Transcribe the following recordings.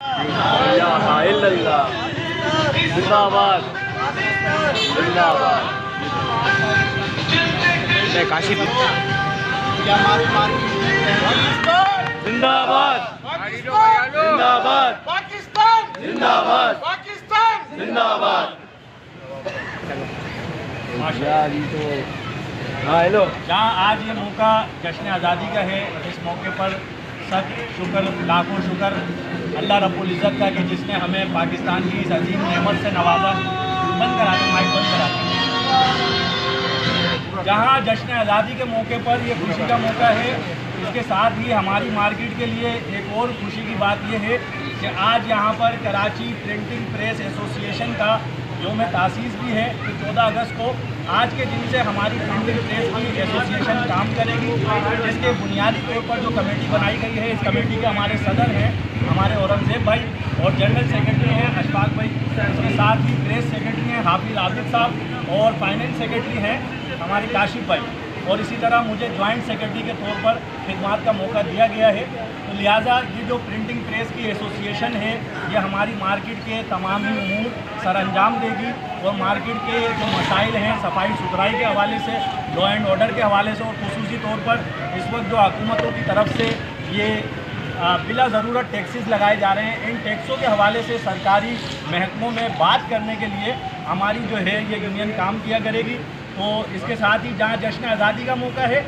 जिंदाबाद जिंदाबाद। काशी जिंदाबाद जिंदाबाद पाकिस्तान जिंदाबाद पाकिस्तान जिंदाबाद। हाँ हेलो। जहाँ आज ये मौका जश्न आज़ादी का है, इस मौके पर सब शुक्र, लाखों शुक्र अल्लाह रब्बुल इज़्ज़त का कि जिसने हमें पाकिस्तान की इस अजीम नेमत से नवाजा। बंद करा दें, माइक बंद करा दें। जहाँ जश्न आज़ादी के मौके पर ये खुशी का मौका है, इसके साथ ही हमारी मार्केट के लिए एक और खुशी की बात ये है कि आज यहाँ पर कराची प्रिंटिंग प्रेस एसोसिएशन का योम तासीस भी है कि 14 अगस्त को आज के दिन से हमारी प्रिंटिंग प्रेस की एसोसिएशन काम करेगी, जिसके बुनियादी तौर पर जो कमेटी बनाई गई है, इस कमेटी के हमारे सदर हैं हमारे औरंगज़ेब भाई और जनरल सेक्रेटरी हैं अशफाक भाई। इसके साथ ही प्रेस सेक्रेटरी हैं हाफिज आबिद साहब और फाइनेंस सेक्रेटरी हैं हमारे काशिफ भाई, और इसी तरह मुझे जॉइंट सेक्रेटरी के तौर पर खिदमत का मौका दिया गया है। तो लिहाजा ये जो प्रिंटिंग प्रेस की एसोसिएशन है, ये हमारी मार्केट के तमाम ही उमूर सर अंजाम देगी और मार्केट के जो मसाइल हैं सफाई सुथराई के हवाले से, लॉ एंड ऑर्डर के हवाले से, और खुसूसी तौर पर इस वक्त जो हुकूमतों की तरफ से ये बिला ज़रूरत टैक्सेस लगाए जा रहे हैं, इन टैक्सों के हवाले से सरकारी महकमों में बात करने के लिए हमारी जो है ये यूनियन काम किया करेगी। तो इसके साथ ही जहाँ जश्न आज़ादी का मौका है,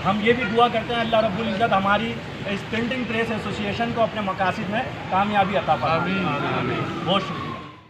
हम ये भी दुआ करते हैं अल्लाह रब्बुल इज़्ज़त हमारी इस प्रिंटिंग प्रेस एसोसिएशन को अपने मकासद में कामयाबी अता फरमाए। बहुत शुक्रिया।